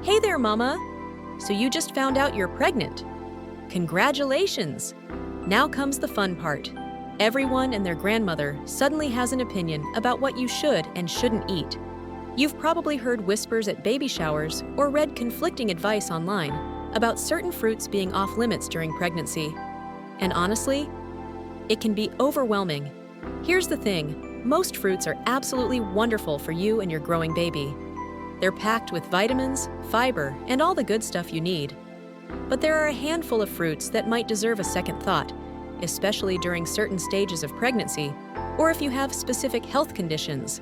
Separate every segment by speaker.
Speaker 1: Hey there, Mama! So you just found out you're pregnant. Congratulations! Now comes the fun part. Everyone and their grandmother suddenly has an opinion about what you should and shouldn't eat. You've probably heard whispers at baby showers or read conflicting advice online about certain fruits being off limits during pregnancy. And honestly, it can be overwhelming. Here's the thing, most fruits are absolutely wonderful for you and your growing baby. They're packed with vitamins, fiber, and all the good stuff you need. But there are a handful of fruits that might deserve a second thought, especially during certain stages of pregnancy or if you have specific health conditions.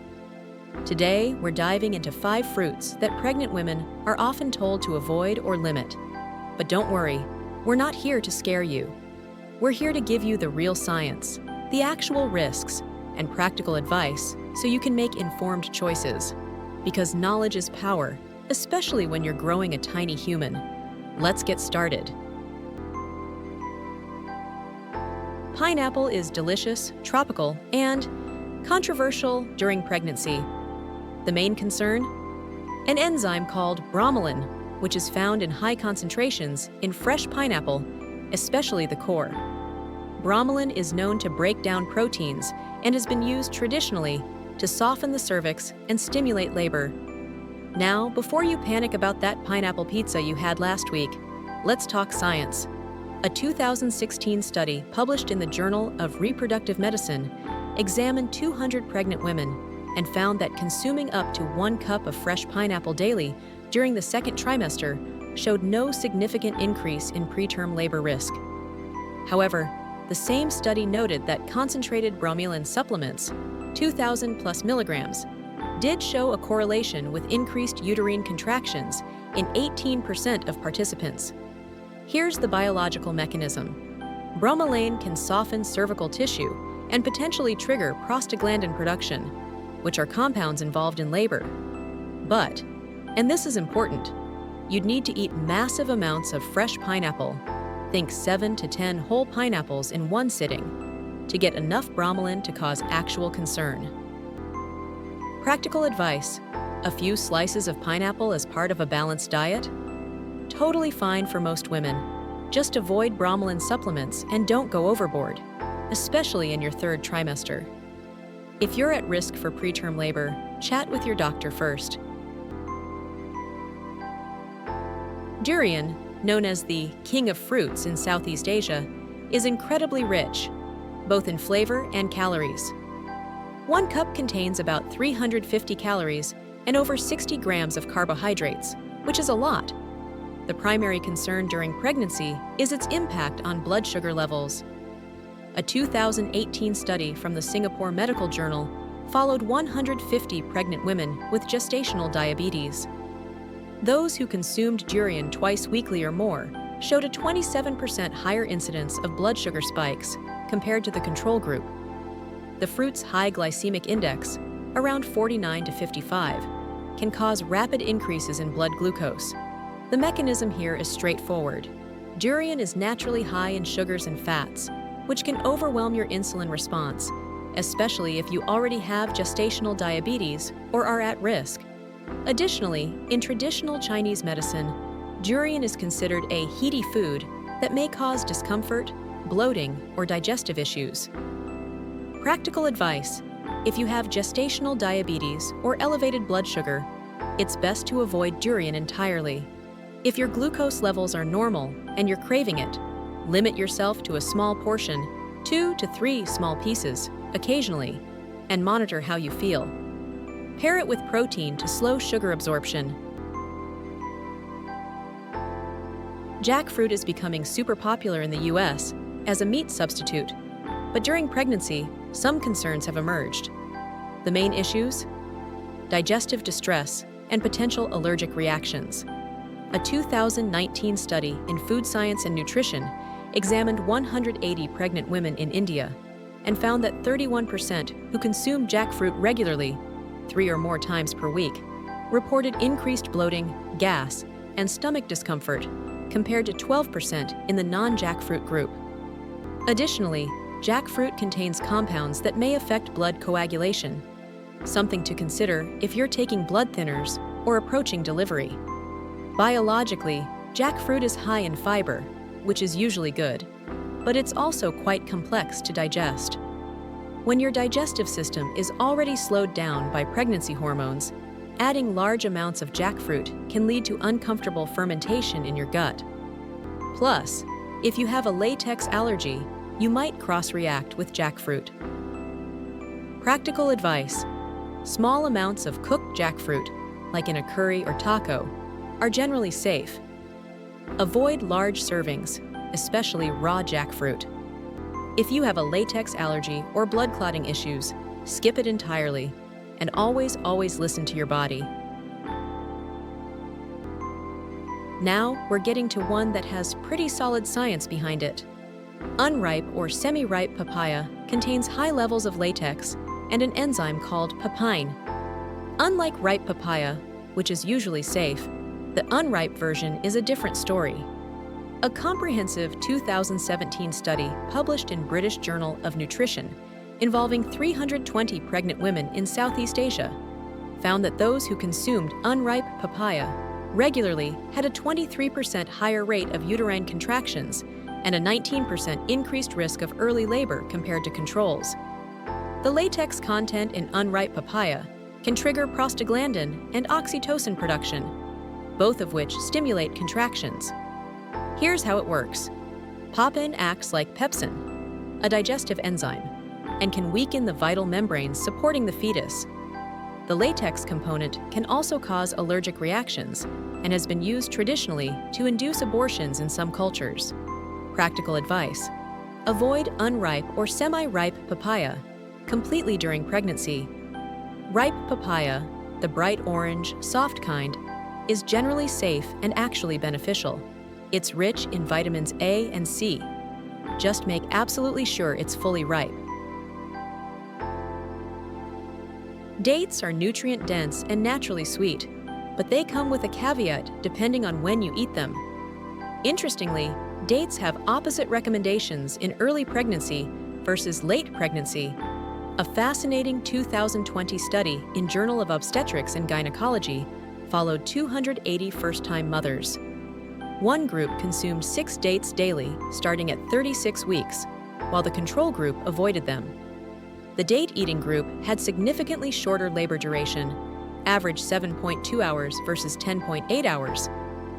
Speaker 1: Today, we're diving into 5 fruits that pregnant women are often told to avoid or limit. But don't worry, we're not here to scare you. We're here to give you the real science, the actual risks, and practical advice so you can make informed choices. Because knowledge is power, especially when you're growing a tiny human. Let's get started. Pineapple is delicious, tropical, and controversial during pregnancy. The main concern? An enzyme called bromelain, which is found in high concentrations in fresh pineapple, especially the core. Bromelain is known to break down proteins and has been used traditionally to soften the cervix and stimulate labor. Now, before you panic about that pineapple pizza you had last week, let's talk science. A 2016 study published in the Journal of Reproductive Medicine examined 200 pregnant women and found that consuming up to 1 cup of fresh pineapple daily during the second trimester showed no significant increase in preterm labor risk. However, the same study noted that concentrated bromelain supplements, 2,000 plus milligrams, did show a correlation with increased uterine contractions in 18% of participants. Here's the biological mechanism. Bromelain can soften cervical tissue and potentially trigger prostaglandin production, which are compounds involved in labor. But, and this is important, you'd need to eat massive amounts of fresh pineapple, think 7 to 10 whole pineapples in one sitting, to get enough bromelain to cause actual concern. Practical advice: a few slices of pineapple as part of a balanced diet? Totally fine for most women. Just avoid bromelain supplements and don't go overboard, especially in your 3rd trimester. If you're at risk for preterm labor, chat with your doctor first. Durian, known as the king of fruits in Southeast Asia, is incredibly rich, both in flavor and calories. 1 cup contains about 350 calories and over 60 grams of carbohydrates, which is a lot. The primary concern during pregnancy is its impact on blood sugar levels. A 2018 study from the Singapore Medical Journal followed 150 pregnant women with gestational diabetes. Those who consumed durian twice weekly or more showed a 27% higher incidence of blood sugar spikes compared to the control group. The fruit's high glycemic index, around 49 to 55, can cause rapid increases in blood glucose. The mechanism here is straightforward. Durian is naturally high in sugars and fats, which can overwhelm your insulin response, especially if you already have gestational diabetes or are at risk. Additionally, in traditional Chinese medicine, durian is considered a heady food that may cause discomfort, bloating, or digestive issues. Practical advice: if you have gestational diabetes or elevated blood sugar, it's best to avoid durian entirely. If your glucose levels are normal and you're craving it, limit yourself to a small portion, 2 to 3 small pieces, occasionally, and monitor how you feel. Pair it with protein to slow sugar absorption. Jackfruit is becoming super popular in the US as a meat substitute, but during pregnancy, some concerns have emerged. The main issues? Digestive distress and potential allergic reactions. A 2019 study in Food Science and Nutrition examined 180 pregnant women in India and found that 31% who consumed jackfruit regularly, 3 or more times per week, reported increased bloating, gas, and stomach discomfort compared to 12% in the non-jackfruit group. Additionally, jackfruit contains compounds that may affect blood coagulation, something to consider if you're taking blood thinners or approaching delivery. Biologically, jackfruit is high in fiber, which is usually good, but it's also quite complex to digest. When your digestive system is already slowed down by pregnancy hormones, adding large amounts of jackfruit can lead to uncomfortable fermentation in your gut. Plus, if you have a latex allergy, you might cross-react with jackfruit. Practical advice: small amounts of cooked jackfruit, like in a curry or taco, are generally safe. Avoid large servings, especially raw jackfruit. If you have a latex allergy or blood clotting issues, skip it entirely, and always listen to your body. Now we're getting to one that has pretty solid science behind it. Unripe or semi-ripe papaya contains high levels of latex and an enzyme called papain. Unlike ripe papaya, which is usually safe, the unripe version is a different story. A comprehensive 2017 study published in British Journal of Nutrition involving 320 pregnant women in Southeast Asia found that those who consumed unripe papaya regularly had a 23% higher rate of uterine contractions and a 19% increased risk of early labor compared to controls. The latex content in unripe papaya can trigger prostaglandin and oxytocin production, both of which stimulate contractions. Here's how it works. Papain acts like pepsin, a digestive enzyme, and can weaken the vital membranes supporting the fetus. The latex component can also cause allergic reactions and has been used traditionally to induce abortions in some cultures. Practical advice: avoid unripe or semi-ripe papaya completely during pregnancy. Ripe papaya, the bright orange, soft kind, is generally safe and actually beneficial. It's rich in vitamins A and C. Just make absolutely sure it's fully ripe. Dates are nutrient-dense and naturally sweet, but they come with a caveat depending on when you eat them. Interestingly, dates have opposite recommendations in early pregnancy versus late pregnancy. A fascinating 2020 study in Journal of Obstetrics and Gynecology followed 280 first-time mothers. One group consumed 6 dates daily, starting at 36 weeks, while the control group avoided them. The date-eating group had significantly shorter labor duration, average 7.2 hours versus 10.8 hours,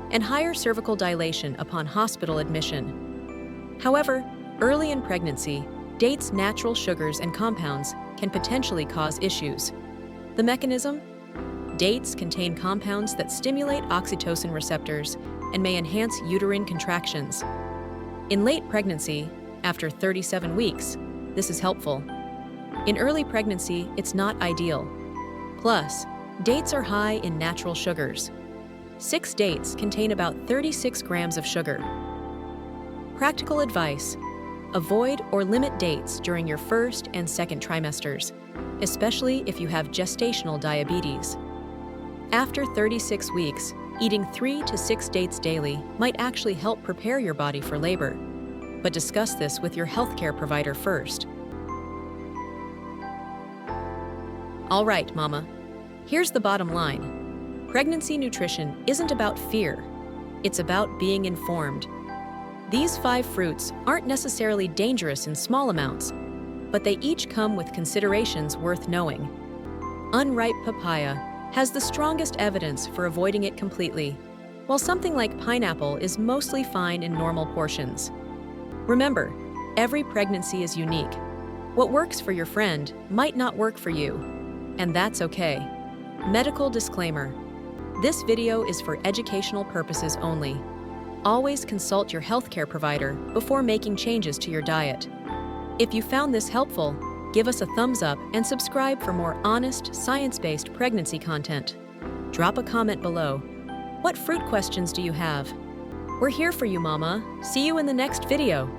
Speaker 1: and higher cervical dilation upon hospital admission. However, early in pregnancy, dates' natural sugars and compounds can potentially cause issues. The mechanism? Dates contain compounds that stimulate oxytocin receptors and may enhance uterine contractions. In late pregnancy, after 37 weeks, this is helpful. In early pregnancy, it's not ideal. Plus, dates are high in natural sugars. 6 dates contain about 36 grams of sugar. Practical advice: avoid or limit dates during your first and second trimesters, especially if you have gestational diabetes. After 36 weeks, eating 3 to 6 dates daily might actually help prepare your body for labor, but discuss this with your healthcare provider first. All right, Mama. Here's the bottom line. Pregnancy nutrition isn't about fear. It's about being informed. These 5 fruits aren't necessarily dangerous in small amounts, but they each come with considerations worth knowing. Unripe papaya has the strongest evidence for avoiding it completely, while something like pineapple is mostly fine in normal portions. Remember, every pregnancy is unique. What works for your friend might not work for you, and that's okay. Medical disclaimer: this video is for educational purposes only. Always consult your healthcare provider before making changes to your diet. If you found this helpful, give us a thumbs up and subscribe for more honest, science-based pregnancy content. Drop a comment below. What fruit questions do you have? We're here for you, Mama. See you in the next video.